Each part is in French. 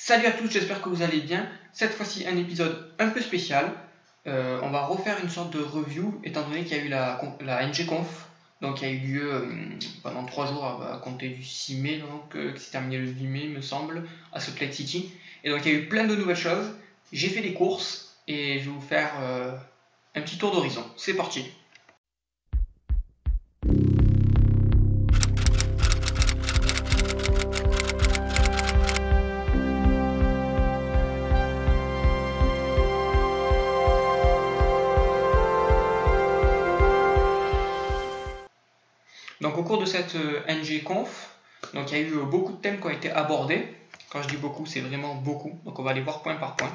Salut à tous, j'espère que vous allez bien. Cette fois-ci, un épisode un peu spécial. On va refaire une sorte de review, étant donné qu'il y a eu la NGConf, donc qui a eu lieu pendant 3 jours à compter du 6 mai, qui s'est terminé le 8 mai, me semble, à Salt Lake City. Et donc il y a eu plein de nouvelles choses. J'ai fait des courses et je vais vous faire un petit tour d'horizon. C'est parti. Donc au cours de cette NGConf, donc il y a eu beaucoup de thèmes qui ont été abordés. Quand je dis beaucoup, c'est vraiment beaucoup. Donc on va aller voir point par point.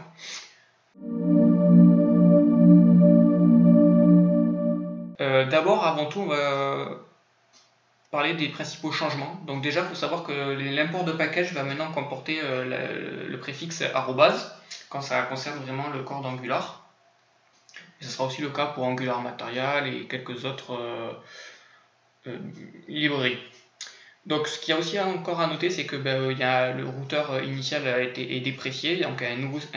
D'abord, avant tout, on va parler des principaux changements. Donc déjà, il faut savoir que l'import de package va maintenant comporter le préfixe arrobase quand ça concerne vraiment le corps d'Angular. Et ce sera aussi le cas pour Angular Material et quelques autres librairies. Donc ce qu'il y a aussi encore à noter, c'est que le routeur initial est déprécié, donc un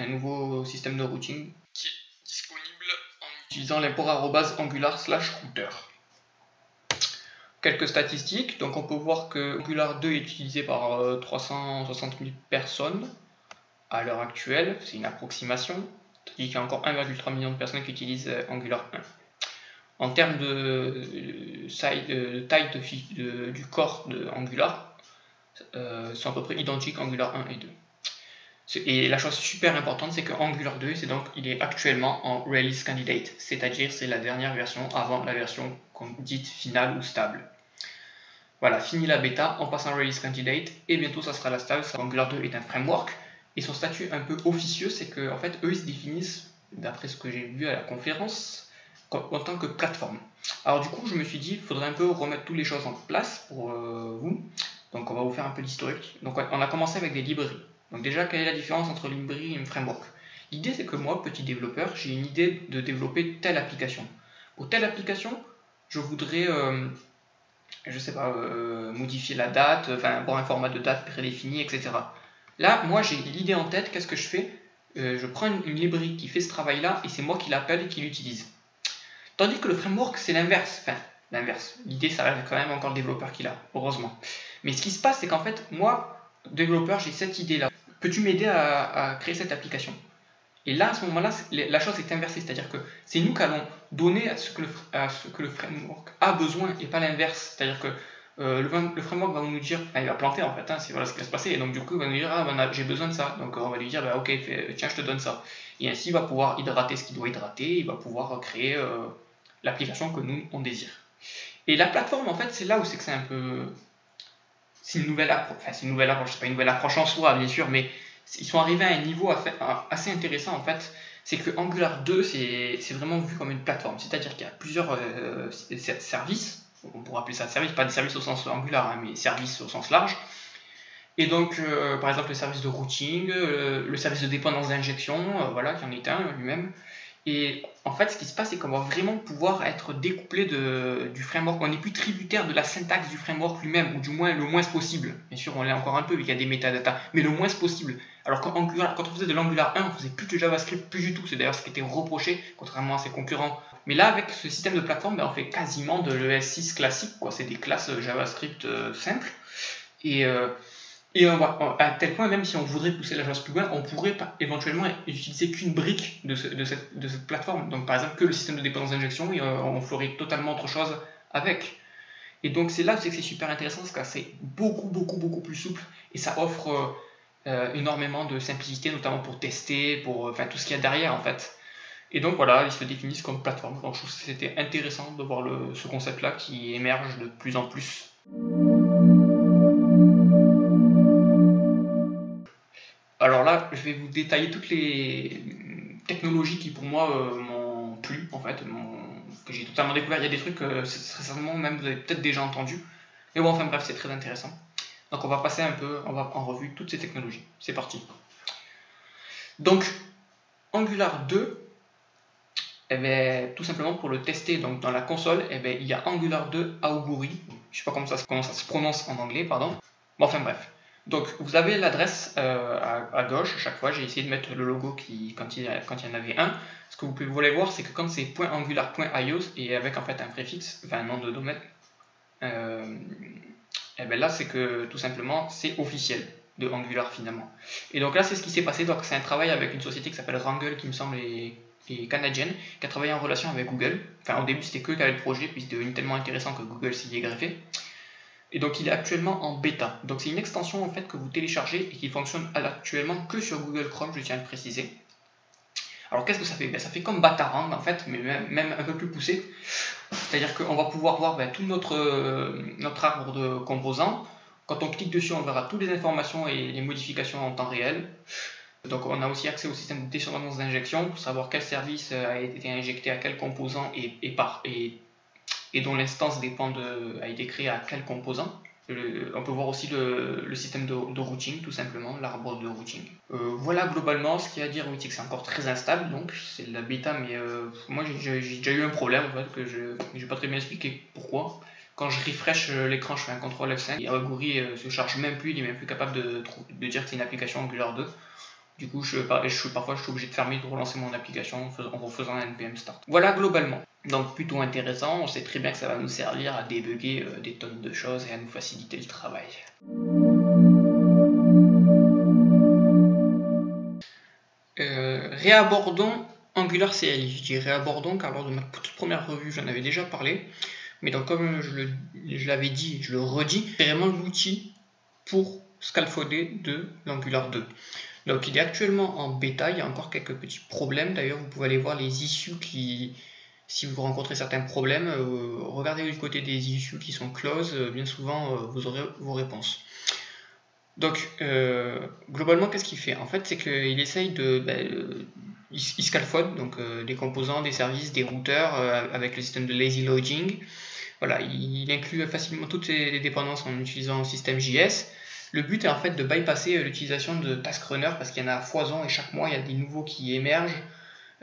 nouveau système de routing qui est disponible en utilisant l'import @angular/router. Quelques statistiques, donc on peut voir que Angular 2 est utilisé par 360 000 personnes à l'heure actuelle, c'est une approximation, c'est-à-dire qu'il y a encore 1,3 million de personnes qui utilisent Angular 1. En termes de taille du corps de Angular, sont à peu près identiques Angular 1 et 2. Et la chose super importante, c'est que Angular 2, il est actuellement en release candidate, c'est-à-dire c'est la dernière version avant la version dite finale ou stable. Voilà, fini la bêta, on passe en release candidate et bientôt ça sera la stable. Angular 2 est un framework et son statut un peu officieux, c'est qu'en fait eux ils se définissent, d'après ce que j'ai vu à la conférence, en tant que plateforme. Alors du coup je me suis dit, il faudrait un peu remettre toutes les choses en place pour vous. Donc on va vous faire un peu d'historique. Donc on a commencé avec des librairies. Donc déjà, quelle est la différence entre une librairie et un framework? L'idée c'est que moi, petit développeur, j'ai une idée de développer telle application. Pour telle application, je voudrais, je sais pas, modifier la date, avoir un format de date prédéfini, etc. Là, moi j'ai l'idée en tête, qu'est-ce que je fais? Je prends une librairie qui fait ce travail-là et c'est moi qui l'appelle et qui l'utilise. Tandis que le framework, c'est l'inverse. Enfin, l'inverse. L'idée, ça reste quand même encore le développeur qui l'a, heureusement. Mais ce qui se passe, c'est qu'en fait, moi, développeur, j'ai cette idée-là. Peux-tu m'aider à créer cette application? Et là, à ce moment-là, la chose est inversée. C'est-à-dire que c'est nous qui allons donner à ce que le framework a besoin et pas l'inverse. C'est-à-dire que le framework va nous dire, il va planter en fait, c'est voilà ce qui va se passer. Et donc, du coup, il va nous dire, j'ai besoin de ça. Donc, on va lui dire, ok, tiens, je te donne ça. Et ainsi, il va pouvoir hydrater ce qu'il doit hydrater. Il va pouvoir créer l'application que nous, on désire. Et la plateforme, en fait, c'est là où c'est que c'est un peu... C'est une nouvelle approche. Enfin, c'est une nouvelle approche. C'est pas une nouvelle approche en soi, bien sûr, mais ils sont arrivés à un niveau assez intéressant, en fait. C'est que Angular 2, c'est vraiment vu comme une plateforme. C'est-à-dire qu'il y a plusieurs services. On pourrait appeler ça service, pas des services au sens Angular, mais services au sens large. Et donc, par exemple, le service de routing, le service de dépendance d'injection, voilà, qui en est un lui-même. Et en fait, ce qui se passe, c'est qu'on va vraiment pouvoir être découplé du framework. On n'est plus tributaire de la syntaxe du framework lui-même, ou du moins le moins possible. Bien sûr, on l'est encore un peu, il y a des métadatas, mais le moins possible. Alors quand on faisait de l'Angular 1, on faisait plus de JavaScript, plus du tout. C'est d'ailleurs ce qui était reproché, contrairement à ses concurrents. Mais là, avec ce système de plateforme, on fait quasiment de l'ES6 classique, quoi. C'est des classes JavaScript simples. Et à tel point, même si on voudrait pousser la chose plus loin, on pourrait éventuellement utiliser qu'une brique de cette plateforme. Donc par exemple que le système de dépendance d'injection, et on ferait totalement autre chose avec. Et donc c'est là que c'est super intéressant, parce que c'est beaucoup plus souple, et ça offre énormément de simplicité, notamment pour tester, pour tout ce qu'il y a derrière en fait. Et donc voilà, ils se définissent comme plateforme. Donc je trouve que c'était intéressant de voir ce concept-là qui émerge de plus en plus. Alors là, je vais vous détailler toutes les technologies qui pour moi m'ont plu, en fait, que j'ai totalement découvert. Il y a des trucs que récemment même vous avez peut-être déjà entendu. Mais bon, enfin bref, c'est très intéressant. Donc on va passer on va en revue toutes ces technologies. C'est parti. Donc, Angular 2, tout simplement pour le tester donc dans la console, il y a Angular 2 Augury. Je ne sais pas comment ça se prononce en anglais, pardon. Bon, enfin bref. Donc vous avez l'adresse à gauche, à chaque fois j'ai essayé de mettre le logo quand il y en avait un. Ce que vous pouvez voir, c'est que quand c'est .angular.ios et avec en fait un préfixe, enfin un nom de domaine, et bien là c'est que tout simplement c'est officiel de Angular finalement. Et donc là c'est ce qui s'est passé, donc c'est un travail avec une société qui s'appelle Wrangle qui me semble est canadienne, qui a travaillé en relation avec Google. Enfin au début c'était que qui avait le projet, puis c'était devenu tellement intéressant que Google s'y est greffé. Et donc il est actuellement en bêta. Donc c'est une extension en fait que vous téléchargez et qui fonctionne actuellement que sur Google Chrome, je tiens à le préciser. Alors qu'est-ce que ça fait? Ça fait comme Batarang en fait, mais même un peu plus poussé. C'est-à-dire qu'on va pouvoir voir tout notre arbre de composants. Quand on clique dessus, on verra toutes les informations et les modifications en temps réel. Donc on a aussi accès au système de descendance d'injection pour savoir quel service a été injecté à quel composant et dont l'instance a été créée à quel composant. On peut voir aussi le système de routing, tout simplement, l'arbre de routing. Voilà globalement ce qu'il y a à dire. Oui, c'est que c'est encore très instable, donc c'est de la bêta, mais moi j'ai déjà eu un problème en fait, que je n'ai pas très bien expliqué pourquoi. Quand je refresh l'écran, je fais un CTRL F5, et Aguri se charge même plus, il est même plus capable de dire que c'est une application Angular 2. Du coup, parfois je suis obligé de fermer, de relancer mon application en refaisant un npm start. Voilà globalement. Donc plutôt intéressant, on sait très bien que ça va nous servir à débugger des tonnes de choses et à nous faciliter le travail. Réabordons Angular CLI. Je dis réabordons car lors de ma toute première revue j'en avais déjà parlé. Mais donc comme je l'avais dit, je le redis, c'est vraiment l'outil pour scaffolder de l'Angular 2. Donc il est actuellement en bêta, il y a encore quelques petits problèmes. D'ailleurs vous pouvez aller voir les issues si vous rencontrez certains problèmes, regardez du côté des issues qui sont close, bien souvent vous aurez vos réponses. Donc globalement qu'est-ce qu'il fait? En fait c'est qu'il essaye il scaffolde donc des composants, des services, des routeurs avec le système de lazy loading. Voilà, il inclut facilement toutes les dépendances en utilisant le système JS. Le but est en fait de bypasser l'utilisation de task runner parce qu'il y en a à foison et chaque mois il y a des nouveaux qui émergent.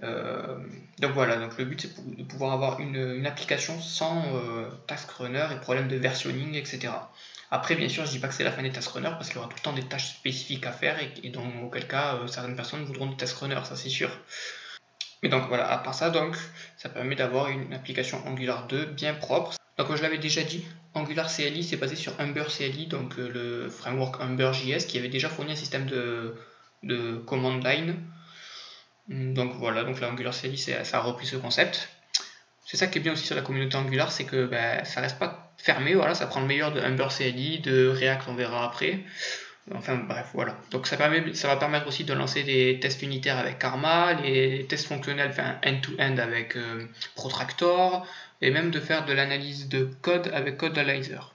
Donc voilà, donc le but c'est de pouvoir avoir une application sans task runner et problème de versionning, etc. Après, bien sûr, je dis pas que c'est la fin des task runners parce qu'il y aura tout le temps des tâches spécifiques à faire et dans auquel cas certaines personnes voudront des task runners, ça c'est sûr. Mais donc voilà, à part ça, donc ça permet d'avoir une application Angular 2 bien propre. Donc comme je l'avais déjà dit, Angular CLI c'est basé sur Humber CLI, donc le framework Humber.js qui avait déjà fourni un système de command line. Donc voilà, donc la Angular CLI ça a repris ce concept. C'est ça qui est bien aussi sur la communauté Angular, c'est que ça reste pas fermé, voilà, ça prend le meilleur de Humber CLI, de React on verra après. Enfin bref, voilà. Donc ça va permettre aussi de lancer des tests unitaires avec Karma, les tests fonctionnels, enfin end-to-end avec Protractor, et même de faire de l'analyse de code avec Codelyzer.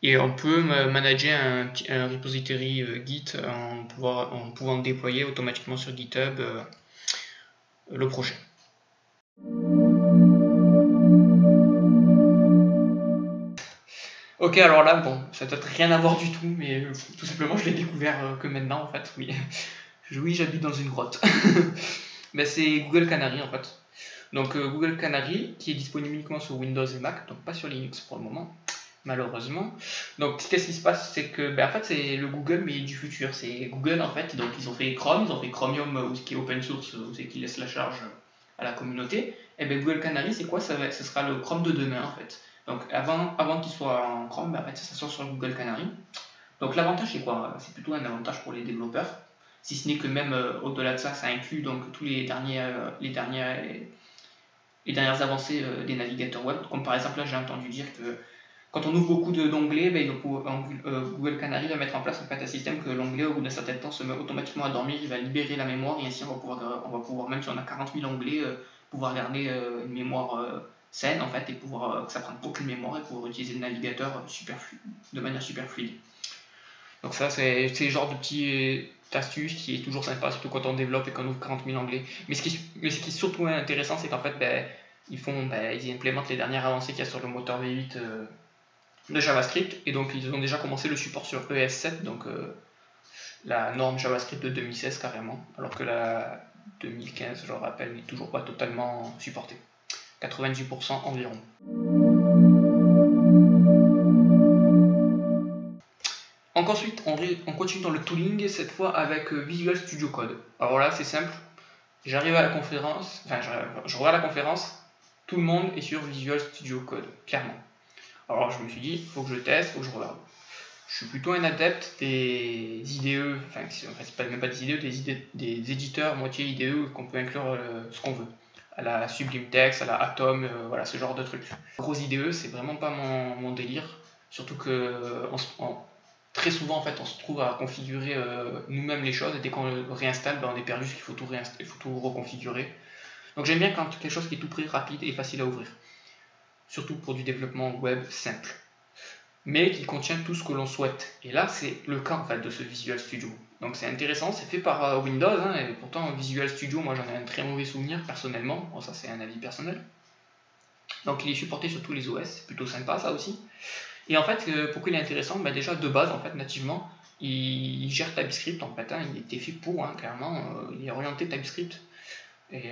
Et on peut manager un repository Git en pouvant déployer automatiquement sur GitHub le projet. Ok, alors là, bon, ça doit rien à voir du tout, mais tout simplement je l'ai découvert que maintenant en fait, oui. Oui, j'habite dans une grotte. Mais c'est Google Canary en fait. Donc Google Canary qui est disponible uniquement sur Windows et Mac, donc pas sur Linux pour le moment, malheureusement. Donc qu'est-ce qui se passe, c'est que en fait c'est le Google mais du futur. C'est Google en fait, donc ils ont fait Chrome, ils ont fait Chromium qui est open source, c'est qui laisse la charge à la communauté. Et bien Google Canary c'est quoi? Ce sera le Chrome de demain en fait. Donc avant qu'il soit en Chrome, en fait ça sort sur Google Canary. Donc l'avantage c'est quoi? C'est plutôt un avantage pour les développeurs. Si ce n'est que même au-delà de ça, ça inclut donc tous les dernières avancées des navigateurs web. Comme par exemple là j'ai entendu dire que quand on ouvre beaucoup d'onglets, Google Canary va mettre en place en fait un système que l'onglet au bout d'un certain temps se met automatiquement à dormir, il va libérer la mémoire et ainsi on va pouvoir même si on a 40 000 onglets, pouvoir garder une mémoire saine en fait et pouvoir que ça prenne aucune mémoire et pouvoir utiliser le navigateur de manière super fluide. Donc ça c'est le genre de petite astuce qui est toujours sympa, surtout quand on développe et qu'on ouvre 40 000 onglets. Mais ce qui est surtout intéressant, c'est qu'en fait ils implémentent les dernières avancées qu'il y a sur le moteur V8 de JavaScript, et donc ils ont déjà commencé le support sur ES7, donc la norme JavaScript de 2016 carrément, alors que la 2015, je le rappelle, n'est toujours pas totalement supportée. 98% environ. Donc ensuite, on continue dans le tooling, cette fois avec Visual Studio Code. Alors là, c'est simple. J'arrive à la conférence, enfin, je regarde la conférence, tout le monde est sur Visual Studio Code, clairement. Alors je me suis dit, il faut que je teste, il faut que je regarde. Je suis plutôt un adepte des IDE, enfin c'est pas même pas des IDE, des éditeurs moitié IDE qu'on peut inclure ce qu'on veut. À la Sublime Text, à la Atom, voilà ce genre de trucs. Gros IDE, c'est vraiment pas mon délire, surtout que très souvent en fait on se trouve à configurer nous-mêmes les choses et dès qu'on réinstalle, on est perdu parce qu'il faut tout reconfigurer. Donc j'aime bien quand quelque chose qui est tout prêt, rapide et facile à ouvrir. Surtout pour du développement web simple, mais qui contient tout ce que l'on souhaite. Et là, c'est le cas en fait de ce Visual Studio. Donc c'est intéressant, c'est fait par Windows, hein, et pourtant Visual Studio, moi j'en ai un très mauvais souvenir personnellement. Bon, ça c'est un avis personnel. Donc il est supporté sur tous les OS, c'est plutôt sympa ça aussi. Et en fait, pourquoi il est intéressant? Déjà de base, en fait, nativement, il gère TypeScript en fait, hein, il était fait pour, hein, clairement, il est orienté TypeScript. Et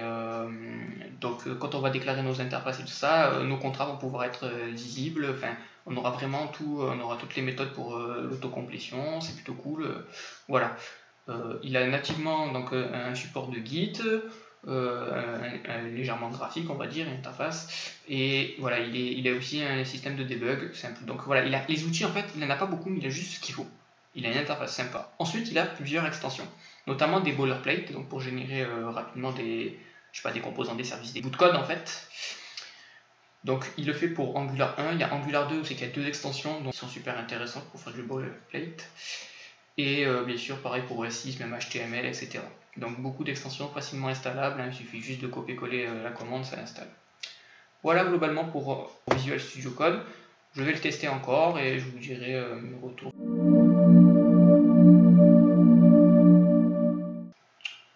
donc quand on va déclarer nos interfaces et tout ça, nos contrats vont pouvoir être visibles, enfin on aura vraiment tout, on aura toutes les méthodes pour l'autocomplétion, c'est plutôt cool, voilà. Il a nativement donc un support de Git, légèrement graphique on va dire, une interface, et voilà, il a aussi un système de debug simple. Donc voilà, il a les outils en fait, il n'en a pas beaucoup, mais il a juste ce qu'il faut. Il a une interface sympa. Ensuite, il a plusieurs extensions, notamment des boilerplates, donc pour générer rapidement des composants, des services, des bouts de code en fait. Donc il le fait pour Angular 1, il y a Angular 2, c'est qu'il y a deux extensions donc, qui sont super intéressantes pour faire du boilerplate. Et bien sûr, pareil pour OS6, même HTML, etc. Donc beaucoup d'extensions facilement installables, hein, il suffit juste de copier-coller la commande, ça l'installe. Voilà globalement pour Visual Studio Code. Je vais le tester encore et je vous dirai mes retours.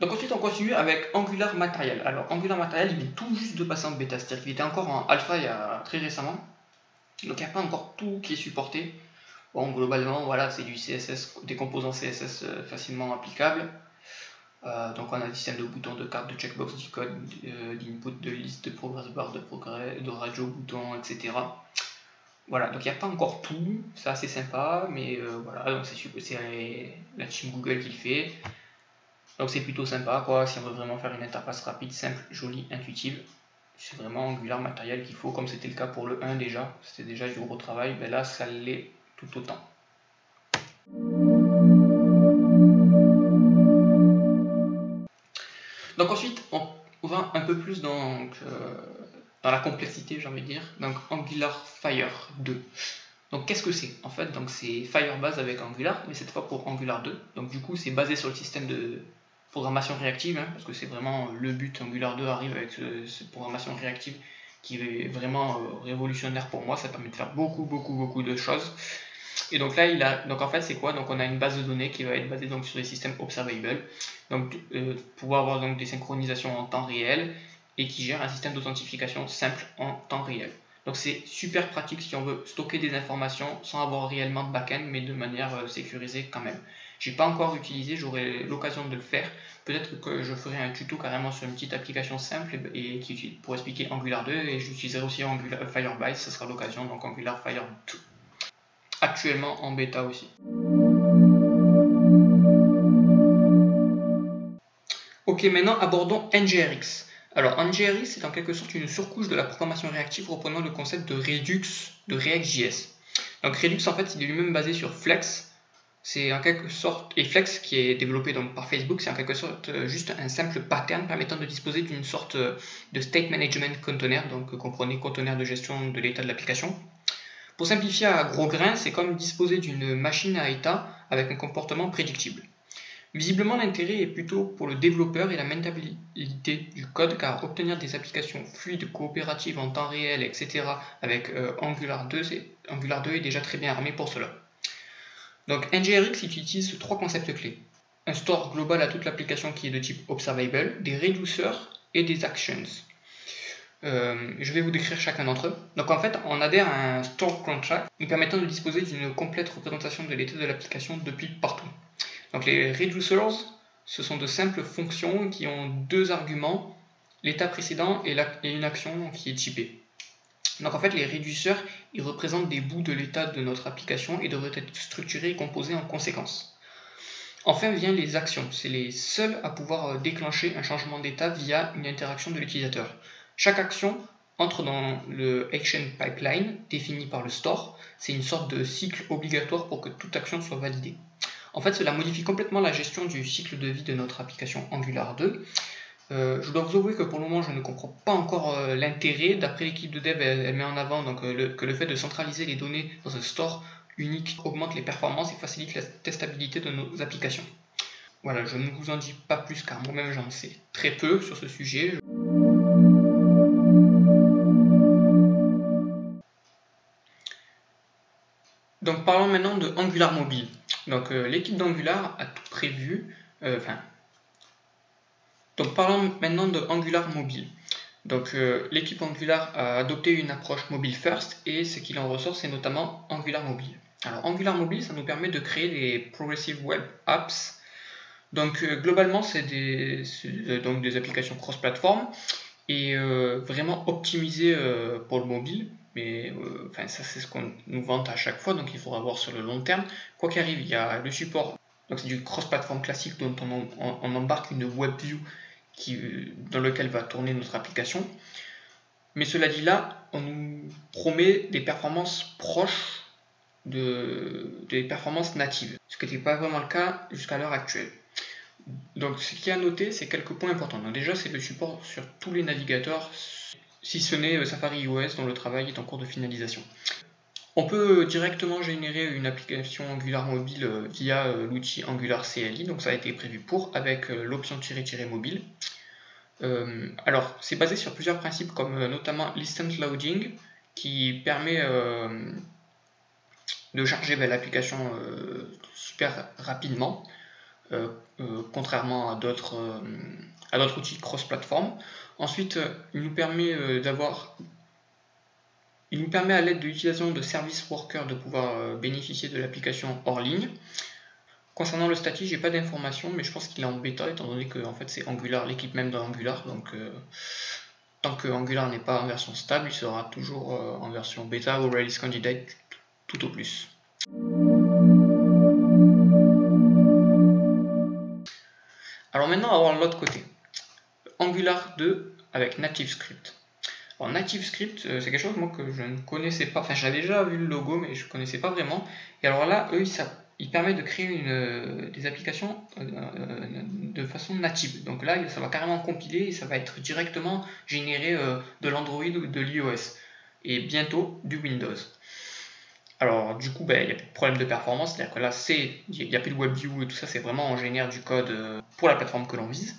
Donc ensuite on continue avec Angular Material. Alors Angular Material il est tout juste de passer en bêta, c'est-à-dire qu'il était encore en alpha il y a très récemment. Donc il n'y a pas encore tout qui est supporté. Bon globalement voilà c'est du CSS, des composants CSS facilement applicables. Donc on a un système de boutons, de cartes, de checkbox, d'icônes, d'input, de liste, de progress bar, de progrès, de radio bouton, etc. Voilà, donc il n'y a pas encore tout, c'est assez sympa, mais voilà, donc c'est la team Google qui le fait. Donc c'est plutôt sympa quoi, si on veut vraiment faire une interface rapide, simple, jolie, intuitive. C'est vraiment Angular Material qu'il faut, comme c'était le cas pour le 1 déjà, c'était déjà du gros travail, mais là ça l'est tout autant. Donc ensuite on va un peu plus dans la complexité j'ai envie de dire, donc Angular Fire 2. Donc qu'est-ce que c'est? En fait donc c'est Firebase avec Angular, mais cette fois pour Angular 2, donc du coup c'est basé sur le système de programmation réactive, hein, parce que c'est vraiment le but. Angular 2 arrive avec cette programmation réactive qui est vraiment révolutionnaire pour moi, ça permet de faire beaucoup de choses. Et donc là, donc en fait c'est quoi? Donc on a une base de données qui va être basée donc sur des systèmes observable, donc pouvoir avoir donc des synchronisations en temps réel et qui gère un système d'authentification simple en temps réel. Donc c'est super pratique si on veut stocker des informations sans avoir réellement de back-end, mais de manière sécurisée quand même. J'ai pas encore utilisé, j'aurai l'occasion de le faire. Peut-être que je ferai un tuto carrément sur une petite application simple et pour expliquer Angular 2, et j'utiliserai aussi Angular Firebase, ce sera l'occasion, donc Angular Fire 2. Actuellement en bêta aussi. Ok, maintenant abordons NGRX. Alors NGRX c'est en quelque sorte une surcouche de la programmation réactive reprenant le concept de Redux de React.js. Donc Redux en fait il est lui-même basé sur Flex. C'est en quelque sorte, et Flex qui est développé donc par Facebook, c'est en quelque sorte juste un simple pattern permettant de disposer d'une sorte de state management container, donc comprenez conteneur de gestion de l'état de l'application. Pour simplifier à gros grains, c'est comme disposer d'une machine à état avec un comportement prédictible. Visiblement, l'intérêt est plutôt pour le développeur et la maintenabilité du code, car obtenir des applications fluides, coopératives en temps réel, etc. avec Angular 2 est déjà très bien armé pour cela. Donc NGRX utilise trois concepts clés. Un store global à toute l'application qui est de type observable, des réduceurs et des actions. Je vais vous décrire chacun d'entre eux. Donc en fait, on adhère à un store contract nous permettant de disposer d'une complète représentation de l'état de l'application depuis partout. Donc les reducers, ce sont de simples fonctions qui ont deux arguments, l'état précédent et une action qui est typée. Donc en fait, les réduceurs, ils représentent des bouts de l'état de notre application et devraient être structurés et composés en conséquence. Enfin viennent les actions, c'est les seuls à pouvoir déclencher un changement d'état via une interaction de l'utilisateur. Chaque action entre dans le action pipeline défini par le store, c'est une sorte de cycle obligatoire pour que toute action soit validée. En fait, cela modifie complètement la gestion du cycle de vie de notre application Angular 2. Je dois vous avouer que pour le moment je ne comprends pas encore l'intérêt. D'après l'équipe de dev, elle met en avant donc, que le fait de centraliser les données dans un store unique augmente les performances et facilite la testabilité de nos applications. Voilà, je ne vous en dis pas plus car moi-même j'en sais très peu sur ce sujet. Donc parlons maintenant de Angular Mobile. Donc l'équipe d'Angular a tout prévu, Donc parlons maintenant de Angular Mobile. Donc l'équipe Angular a adopté une approche mobile first et ce qu'il en ressort c'est notamment Angular Mobile. Alors Angular Mobile ça nous permet de créer des Progressive Web Apps. Donc globalement c'est des applications cross-platform et vraiment optimisées pour le mobile. Mais ça c'est ce qu'on nous vante à chaque fois, donc il faudra voir sur le long terme. Quoi qu'il arrive, il y a le support, donc c'est du cross-platform classique dont on embarque une WebView dans lequel va tourner notre application. Mais cela dit là, on nous promet des performances proches des performances natives, ce qui n'était pas vraiment le cas jusqu'à l'heure actuelle. Donc ce qu'il y a à noter, c'est quelques points importants. Donc, déjà, c'est le support sur tous les navigateurs, si ce n'est Safari iOS dont le travail est en cours de finalisation. On peut directement générer une application Angular mobile via l'outil Angular CLI, donc ça a été prévu avec l'option ---- mobile. Alors, c'est basé sur plusieurs principes comme notamment l'instant loading qui permet de charger l'application super rapidement, contrairement à d'autres outils cross-platform. Ensuite, il nous permet à l'aide de l'utilisation de service worker de pouvoir bénéficier de l'application hors ligne. Concernant le statique, j'ai pas d'informations, mais je pense qu'il est en bêta étant donné que en fait, c'est Angular, l'équipe même d'Angular. Donc tant que Angular n'est pas en version stable, il sera toujours en version bêta ou release candidate tout au plus. Alors maintenant, on va voir l'autre côté. Angular 2 avec NativeScript. Alors NativeScript, c'est quelque chose moi, que je ne connaissais pas. Enfin, j'avais déjà vu le logo, mais je ne connaissais pas vraiment. Et alors là, eux, ils permettent de créer des applications de façon native. Donc là, ça va carrément compiler et ça va être directement généré de l'Android ou de l'iOS. Et bientôt du Windows. Alors du coup, il n'y a plus de problème de performance, c'est-à-dire que là, il n'y a plus de WebView et tout ça, c'est vraiment on génère du code pour la plateforme que l'on vise.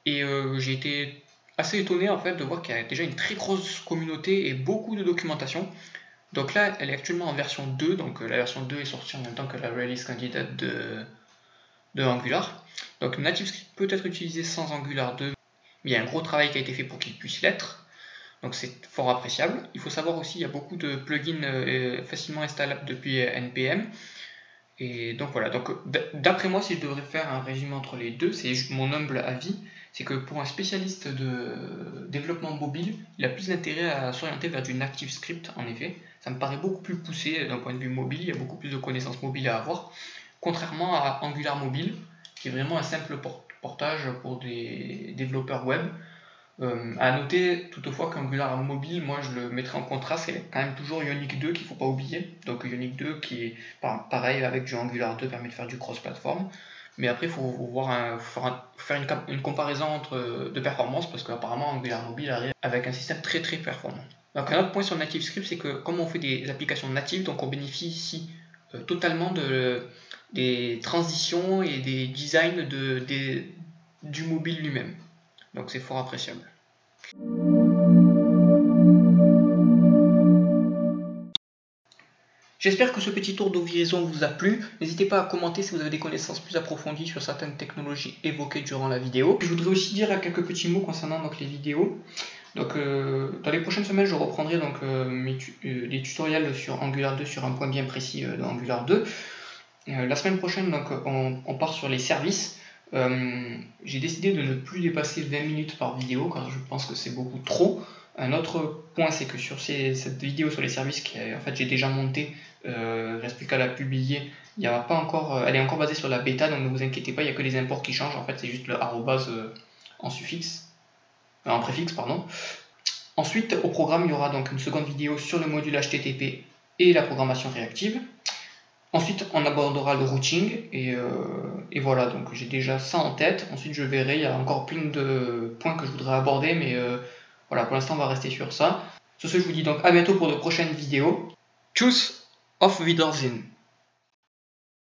Et j'ai été assez étonné en fait de voir qu'il y a déjà une très grosse communauté et beaucoup de documentation. Donc là, elle est actuellement en version 2, donc la version 2 est sortie en même temps que la release candidate de Angular. Donc NativeScript peut être utilisé sans Angular 2, mais il y a un gros travail qui a été fait pour qu'il puisse l'être. Donc c'est fort appréciable. Il faut savoir aussi qu'il y a beaucoup de plugins facilement installables depuis NPM. Et donc voilà, donc d'après moi, si je devrais faire un résumé entre les deux, c'est mon humble avis, c'est que pour un spécialiste de développement mobile, il a plus d'intérêt à s'orienter vers du NativeScript, en effet. Ça me paraît beaucoup plus poussé d'un point de vue mobile, il y a beaucoup plus de connaissances mobiles à avoir, contrairement à Angular Mobile, qui est vraiment un simple portage pour des développeurs web. À noter toutefois qu'Angular Mobile, moi je le mettrai en contraste, il y a quand même toujours Ionic 2 qu'il ne faut pas oublier. Donc Ionic 2 qui est pareil avec du Angular 2 permet de faire du cross-platform. Mais après il faut faire une comparaison de performance parce qu'apparemment Angular Mobile arrive avec un système très très performant. Donc un autre point sur NativeScript, c'est que comme on fait des applications natives, donc on bénéficie ici totalement des transitions et des designs du mobile lui-même. Donc c'est fort appréciable. J'espère que ce petit tour d'horizon vous a plu. N'hésitez pas à commenter si vous avez des connaissances plus approfondies sur certaines technologies évoquées durant la vidéo. Je voudrais aussi dire quelques petits mots concernant les vidéos. Donc, dans les prochaines semaines, je reprendrai les tutoriels sur Angular 2 sur un point bien précis de Angular 2. La semaine prochaine, donc, on part sur les services. J'ai décidé de ne plus dépasser 20 minutes par vidéo car je pense que c'est beaucoup trop. Un autre point, c'est que sur cette vidéo sur les services qui en fait j'ai déjà monté, il ne reste plus qu'à la publier. Il y a pas encore, elle est encore basée sur la bêta, donc ne vous inquiétez pas, il n'y a que les imports qui changent. En fait, c'est juste le arrobase en suffixe, en préfixe, pardon. Ensuite, au programme, il y aura donc une seconde vidéo sur le module HTTP et la programmation réactive. Ensuite, on abordera le routing et voilà, donc j'ai déjà ça en tête. Ensuite, je verrai, il y a encore plein de points que je voudrais aborder, mais voilà, pour l'instant, on va rester sur ça. Sur ce, je vous dis donc à bientôt pour de prochaines vidéos. Tschüss, auf Wiedersehen.